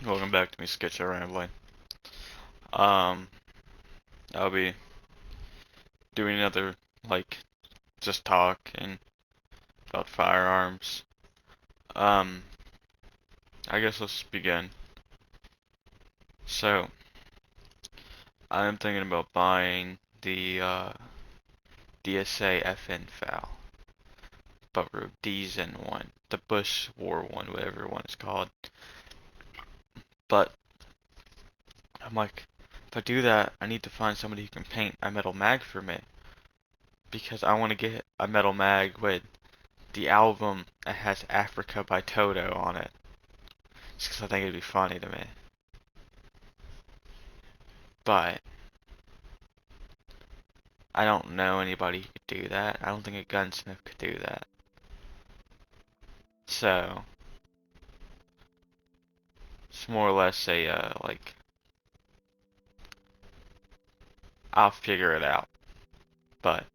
Welcome back to me, Schizo Rambling. Um, I'll be doing another, just talking about firearms. Um, I guess let's begin. So, I'm thinking about buying the, DSA FN FAL, but Rhodesian one, the Bush War one, whatever one is called. But, I'm like, if I do that, I need to find somebody who can paint a metal mag for me. Because I want to get a metal mag with the album that has Africa by Toto on it. Just because I think it'd be funny to me. But I don't know anybody who could do that. I don't think a gunsmith could do that. So it's more or less a I'll figure it out. But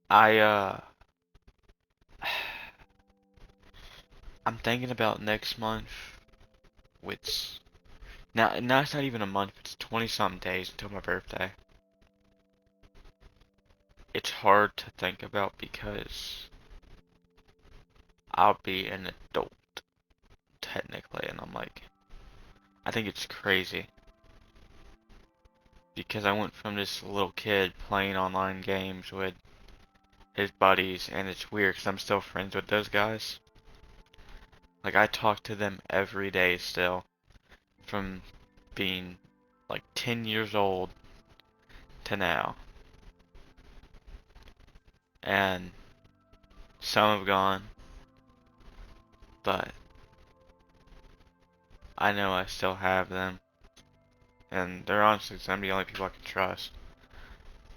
I I'm thinking about next month, which now it's not even a month. It's 20 something days until my birthday. It's hard to think about because I'll be an adult technically, and I'm like, I think it's crazy because I went from this little kid playing online games with his buddies, and it's weird because I'm still friends with those guys. Like, I talk to them every day still, from being like 10 years old to now. And some have gone, but I know I still have them. And they're honestly some of the only people I can trust.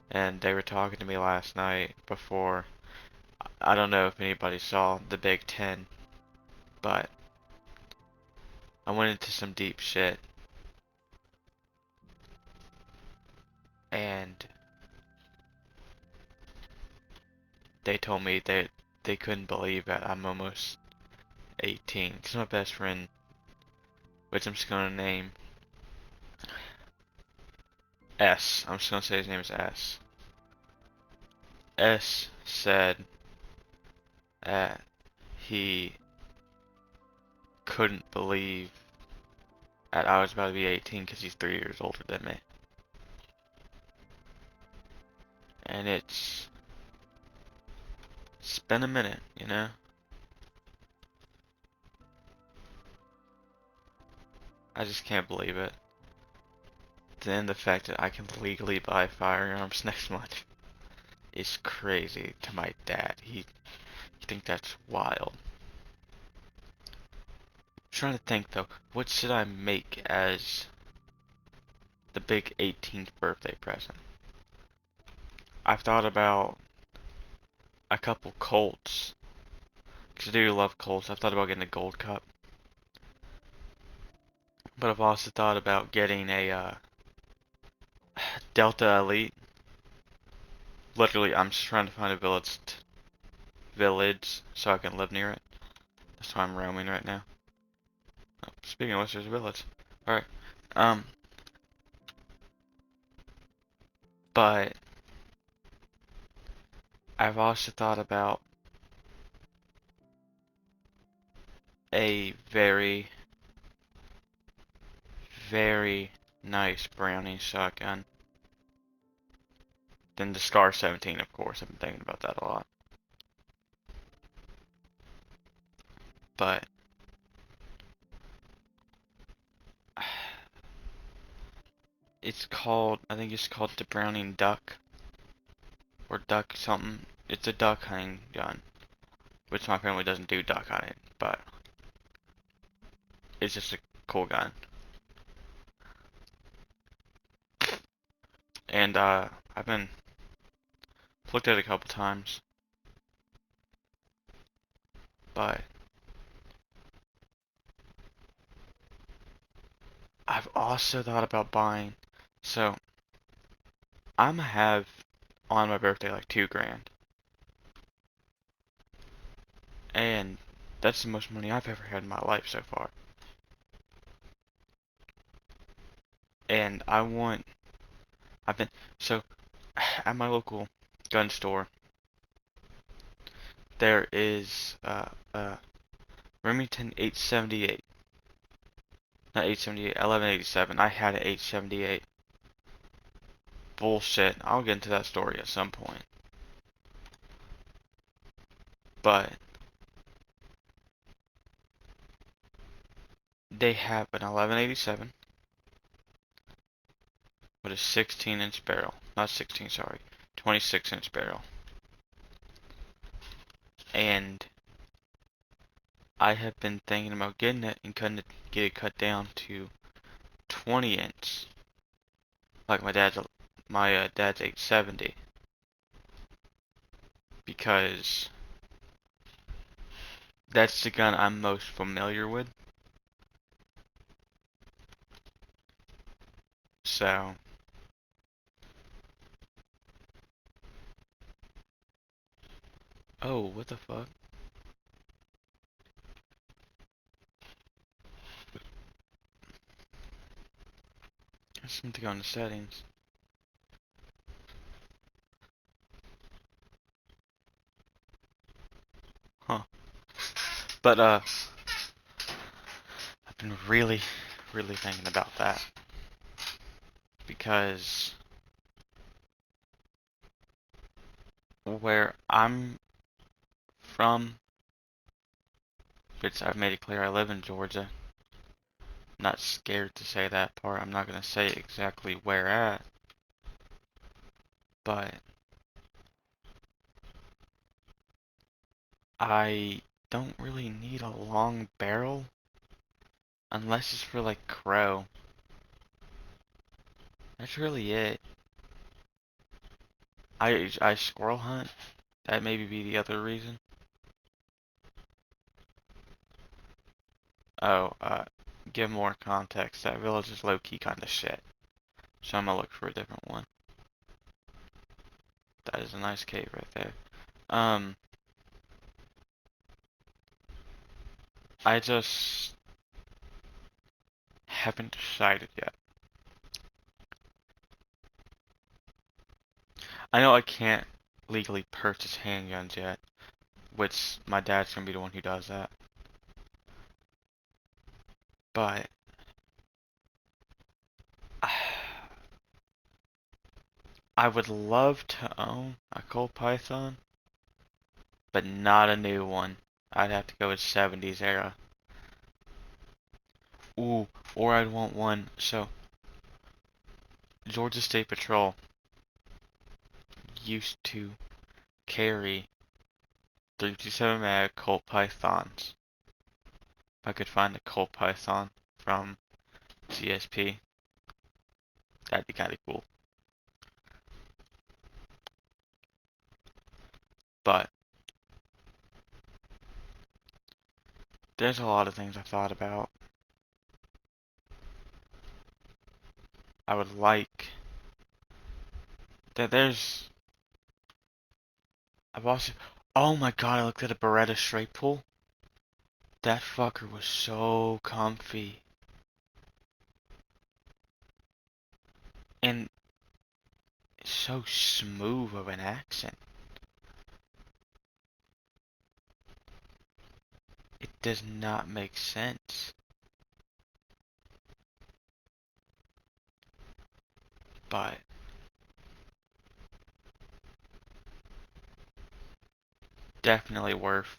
And they were talking to me last night before. I don't know if anybody saw the Big Ten, but I went into some deep shit. And they told me that they couldn't believe that I'm almost 18. Cause my best friend, which I'm just gonna name S. I'm just gonna say his name is S. S said that he couldn't believe that I was about to be 18 because he's 3 years older than me. And it's been a minute, you know? I just can't believe it. Then the fact that I can legally buy firearms next month is crazy to my dad. He think that's wild. I'm trying to think though, what should I make as the big 18th birthday present? I've thought about a couple Colts, because I do love Colts. I've thought about getting a Gold Cup, but I've also thought about getting a Delta Elite. Literally, I'm just trying to find a village so I can live near it. That's why I'm roaming right now. Oh, speaking of which, there's a village. Alright. Um, but I've also thought about a very, very nice Browning shotgun. Then the Scar 17, of course. I've been thinking about that a lot. But I think it's called the Browning Duck. Or Duck something. It's a duck hunting gun. Which my family doesn't do duck hunting. But it's just a cool gun. And I've been looked at it a couple times. But I've also thought about buying. So I'm gonna have on my birthday like 2 grand. And That's the most money I've ever had in my life so far. And I've been, so, at my local gun store, there is, Remington 878. Not 878, 1187. I had an 878. Bullshit. I'll get into that story at some point. But they have an 1187 with a 16-inch barrel. Not 16, sorry. 26-inch barrel. And I have been thinking about getting it and get it cut down to 20-inch. Like my dad's 870. Because that's the gun I'm most familiar with. So, oh, what the fuck? I just need to go into settings. Huh. But, I've been really thinking about that. Because where I'm from, which I've made it clear I live in Georgia. I'm not scared to say that part. I'm not going to say exactly where at. But I don't really need a long barrel unless it's for like crow. That's really it. I squirrel hunt. That maybe be the other reason. Oh, give more context. That village is low-key kind of shit. So I'm gonna look for a different one. That is a nice cave right there. I just haven't decided yet. I know I can't legally purchase handguns yet, which my dad's gonna be the one who does that. But I would love to own a Colt Python, but not a new one. I'd have to go with 70s era. Ooh, or I'd want one. So, Georgia State Patrol used to carry 327 mag Colt Pythons. If I could find a Colt Python from CSP, that'd be kind of cool. But there's a lot of things I've thought about. I would like that I've also, oh my god, I looked at a Beretta straight pull. That fucker was so comfy. And so smooth of an accent. It does not make sense. But definitely worth.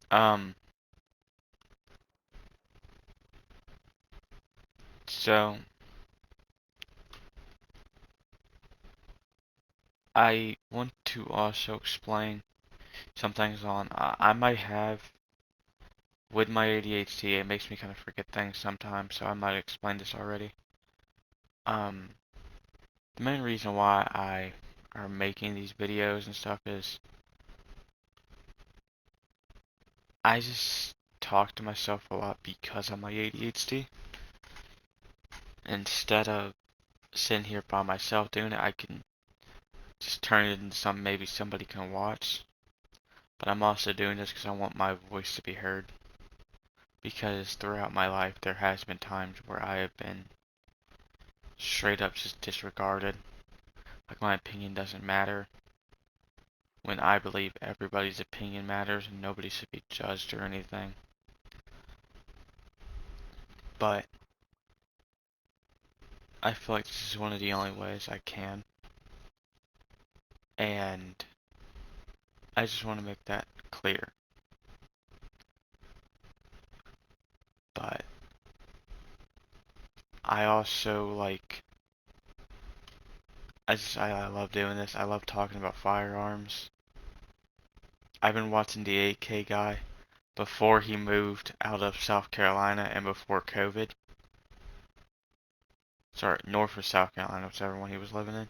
Um, so I want to also explain some things on I might have with my ADHD. It makes me kind of forget things sometimes, so I might explain this already. Um, the main reason why I are making these videos and stuff is I just talk to myself a lot because of my ADHD. Instead of sitting here by myself doing it, I can just turn it into something maybe somebody can watch. But I'm also doing this because I want my voice to be heard. Because throughout my life, there has been times where I have been straight up just disregarded. Like my opinion doesn't matter. When I believe everybody's opinion matters and nobody should be judged or anything. But I feel like this is one of the only ways I can. And I just want to make that clear. But I also I love doing this. I love talking about firearms. I've been watching the 8K guy before he moved out of South Carolina and before COVID. Sorry, North or South Carolina, whichever one he was living in.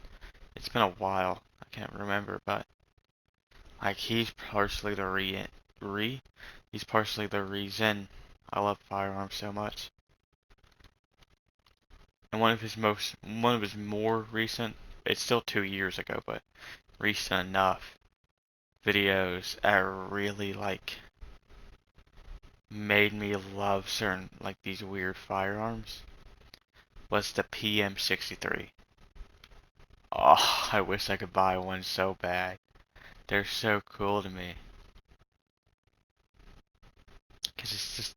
It's been a while. I can't remember, but like he's partially the he's partially the reason I love firearms so much. And one of his more recent, it's still 2 years ago, but recent enough videos that really made me love certain these weird firearms was the PM63. Oh, I wish I could buy one so bad. They're so cool to me. Because it's just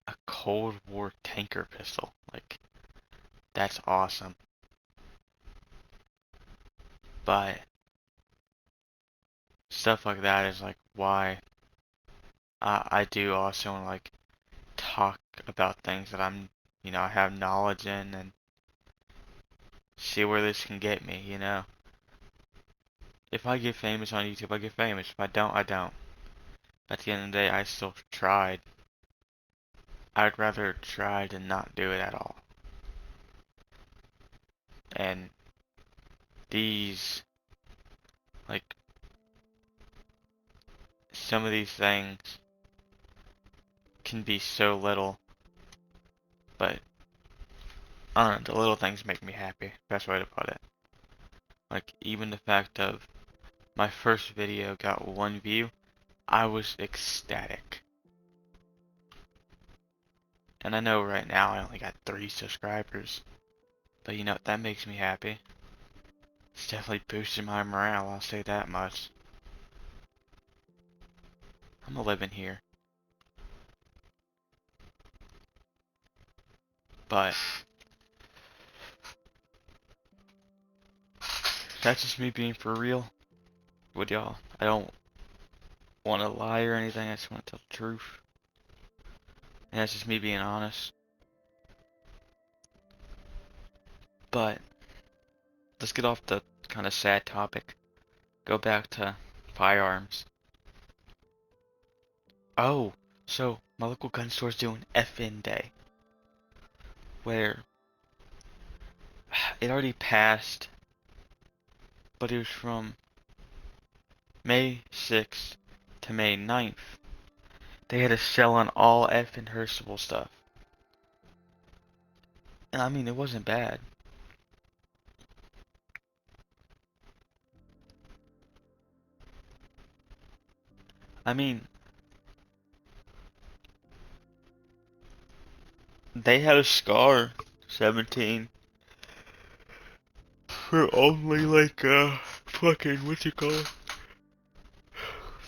a Cold War tanker pistol. That's awesome. But stuff like that is why I do also want to talk about things that I have knowledge in and see where this can get me, If I get famous on YouTube, I get famous. If I don't, I don't. At the end of the day, I still tried. I'd rather try than not do it at all. And these, like, some of these things can be so little, but I don't know, the little things make me happy. Best way to put it. Even the fact of my first video got 1 view, I was ecstatic. And I know right now I only got 3 subscribers. But that makes me happy. It's definitely boosted my morale, I'll say that much. I'm living here. But that's just me being for real with y'all. I don't want to lie or anything, I just want to tell the truth. And that's just me being honest. But let's get off the kind of sad topic. Go back to firearms. Oh, so my local gun store's doing FN Day. Where it already passed, but it was from May 6th to May 9th. They had a sale on all effing Herschel stuff. And I mean, it wasn't bad. I mean, they had a Scar 17 for only fucking, what you call it?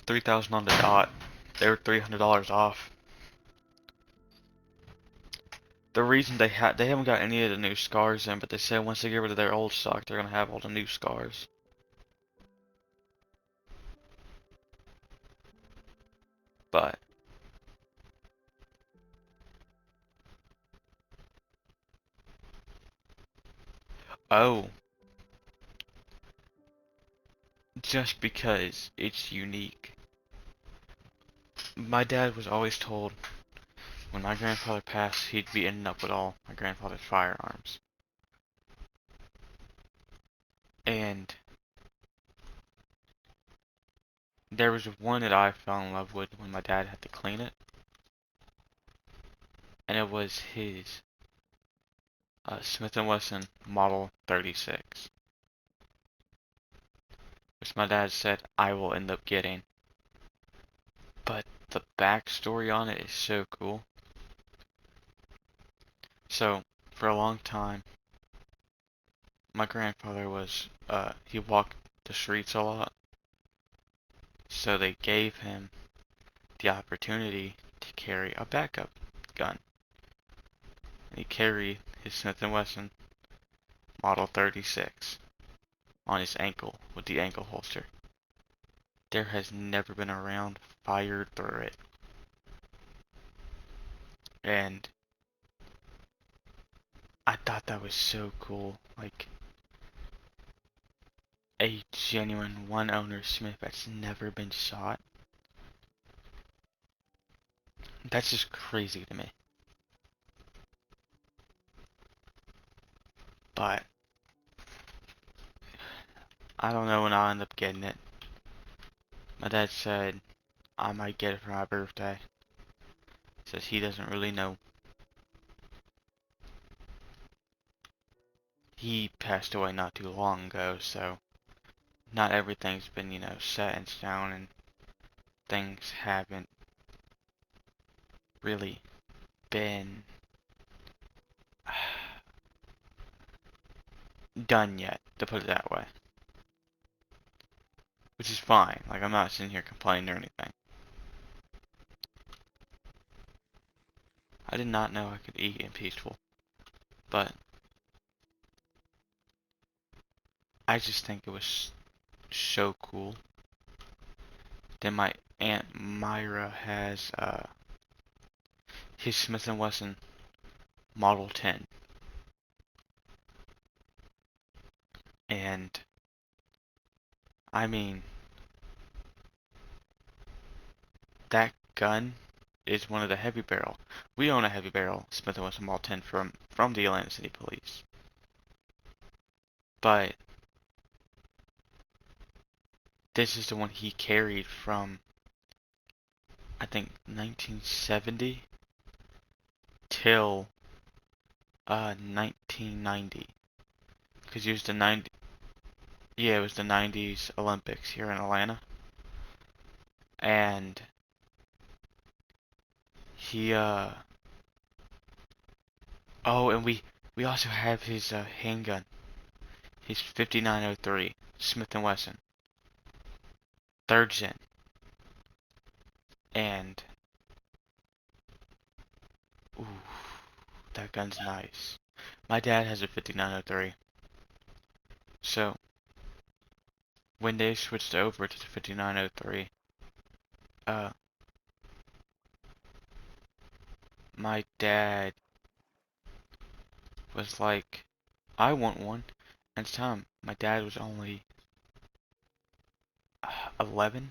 3,000 on the dot. They were $300 off. The reason they haven't got any of the new Scars in, but they said once they get rid of their old stock, they're gonna have all the new Scars. But oh, just because it's unique. My dad was always told when my grandfather passed, he'd be ending up with all my grandfather's firearms. And there was one that I fell in love with when my dad had to clean it. And it was his Smith & Wesson Model 36. Which my dad said I will end up getting. but the backstory on it is so cool. So, for a long time, my grandfather was, he walked the streets a lot, so they gave him the opportunity to carry a backup gun. And he carried his Smith & Wesson Model 36 on his ankle with the ankle holster. There has never been a round fired through it. And I thought that was so cool. Like, a genuine one owner Smith that's never been shot. That's just crazy to me. But I don't know when I'll end up getting it. My dad said I might get it for my birthday. Says he doesn't really know. He passed away not too long ago, so not everything's been, set in stone, and things haven't really been done yet, to put it that way. Which is fine. Like, I'm not sitting here complaining or anything. I did not know I could eat in Peaceful. But I just think it was so cool. Then my Aunt Myra has his Smith & Wesson Model 10. And I mean, that gun is one of the heavy barrel. We own a heavy barrel Smith & Wesson Model 10 from the Atlanta City Police. But this is the one he carried from, I think, 1970 till 1990. Because it was it was the 90s Olympics here in Atlanta. And he, oh, and we also have his handgun. His 5903 Smith & Wesson. 3rd gen. And, ooh, that gun's nice. My dad has a 5903. So, when they switched over to the 5903, my dad was like, I want one. At the time, my dad was only 11.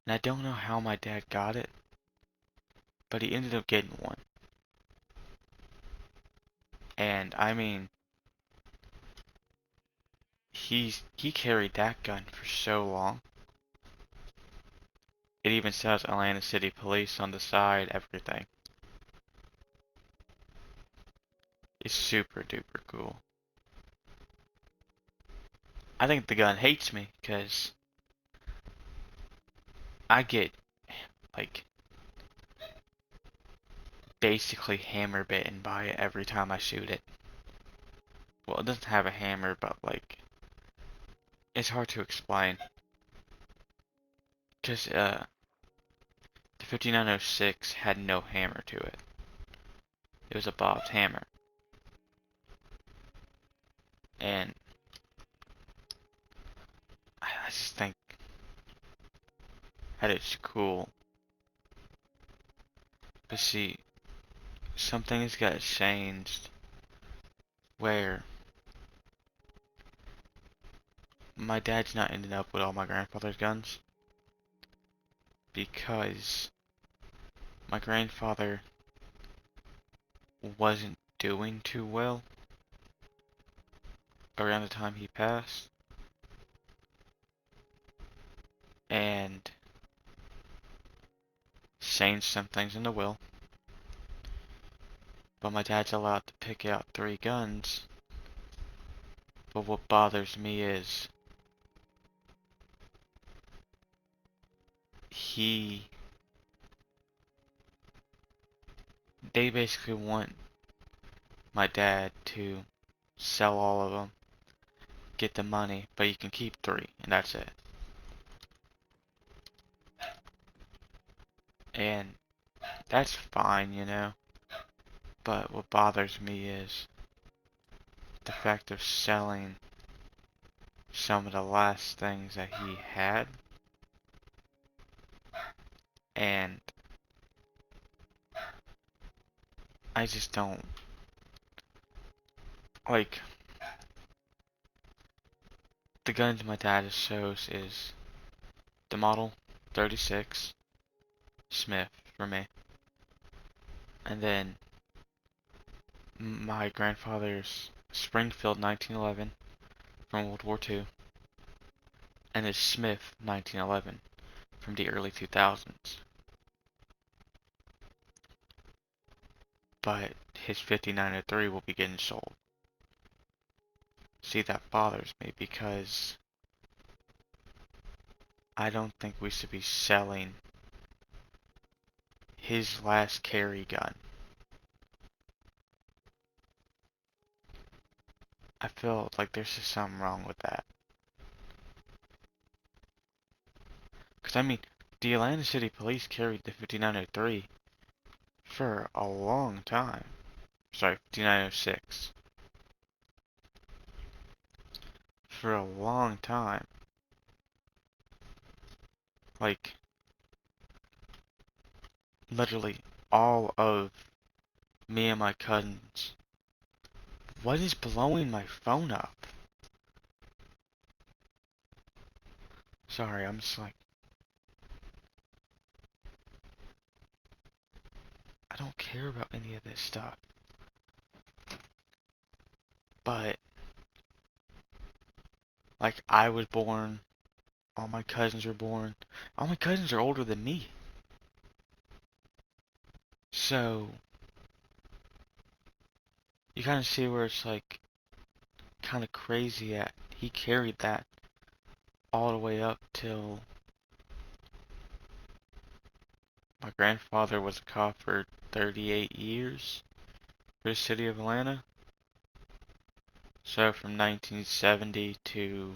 And I don't know how my dad got it, but he ended up getting one. And I mean, he carried that gun for so long. It even says Atlanta City Police on the side, everything. It's super duper cool. I think the gun hates me because I get, like, basically hammer bitten by it every time I shoot it. Well, it doesn't have a hammer, but, like, it's hard to explain. Because, the 5906 had no hammer to it. It was a bobbed hammer. And I just think that it's cool. But see, something has got changed where my dad's not ending up with all my grandfather's guns because my grandfather wasn't doing too well around the time he passed, and changed some things in the will. But my dad's allowed to pick out 3 guns. But what bothers me is they basically want my dad to sell all of them, get the money, but you can keep 3, and that's it. And that's fine, you know. But what bothers me is the fact of selling some of the last things that he had. And I just don't like the guns my dad shows is the model 36 Smith for me. And then my grandfather's Springfield 1911 from World War II. And his Smith 1911 from the early 2000s. But his 5903 will be getting sold. See, that bothers me because I don't think we should be selling his last carry gun. I feel like there's just something wrong with that. Because, I mean, the Atlanta City Police carried the 5903 for a long time. Sorry, 5906. For a long time. Like, literally all of me and my cousins. What is blowing my phone up? Sorry, I'm just like, I don't care about any of this stuff. But, like, I was born, all my cousins were born, all my cousins are older than me. So, you kind of see where it's like, kind of crazy at. He carried that all the way up till my grandfather was a cop for 38 years for the city of Atlanta. So from 1970 to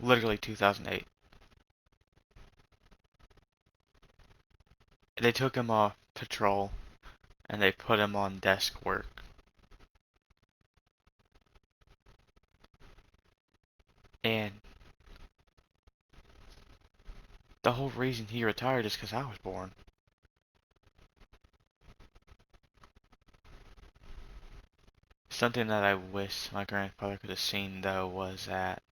literally 2008. They took him off patrol and they put him on desk work. And the whole reason he retired is because I was born. Something that I wish my grandfather could have seen, though, was that.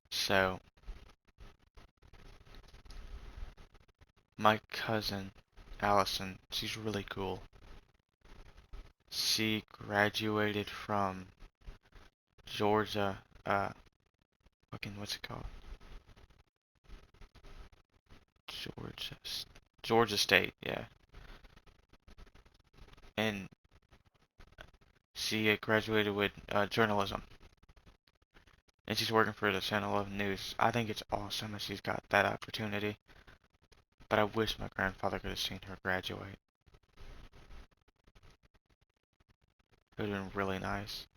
So, my cousin, Allison, she's really cool. She graduated from Georgia, what's it called? Georgia, Georgia State, yeah. And she graduated with journalism. And she's working for the Channel 11 News. I think it's awesome that she's got that opportunity. But I wish my grandfather could have seen her graduate. It would have been really nice.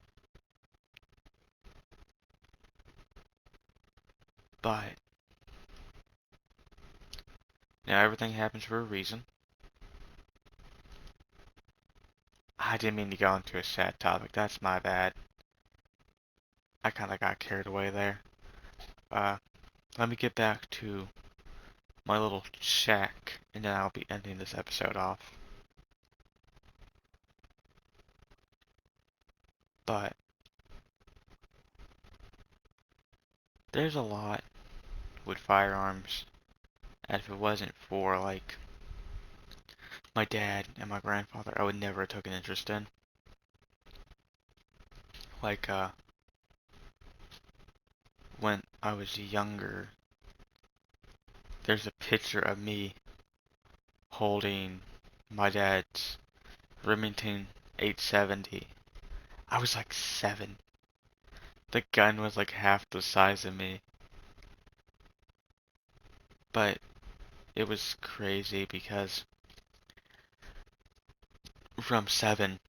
But, now everything happens for a reason. I didn't mean to go into a sad topic. That's my bad. I kind of got carried away there. Let me get back to my little shack, and then I'll be ending this episode off. But, there's a lot with firearms. And if it wasn't for, like, my dad and my grandfather, I would never have took an interest in. Like, when I was younger, there's a picture of me holding my dad's Remington 870. I was like 7. The gun was like half the size of me. But it was crazy because from 7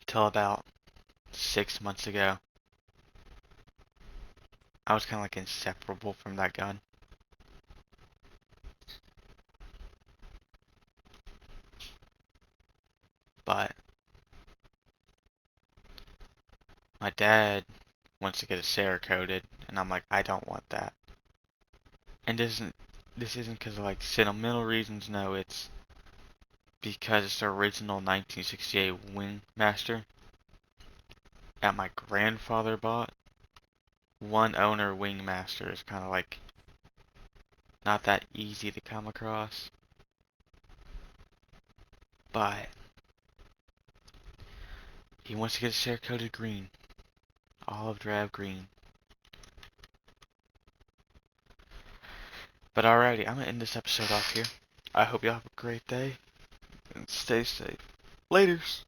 till about 6 months ago, I was kind of like inseparable from that gun. But my dad wants to get it Cerakoted, and I'm like, I don't want that. And this isn't because of like sentimental reasons. No, it's because it's the original 1968 Wingmaster that my grandfather bought. One owner Wingmaster is kind of like not that easy to come across, but he wants to get his hair coated green, olive drab green. But alrighty, I'm gonna end this episode off here. I hope y'all have a great day and stay safe. Laters.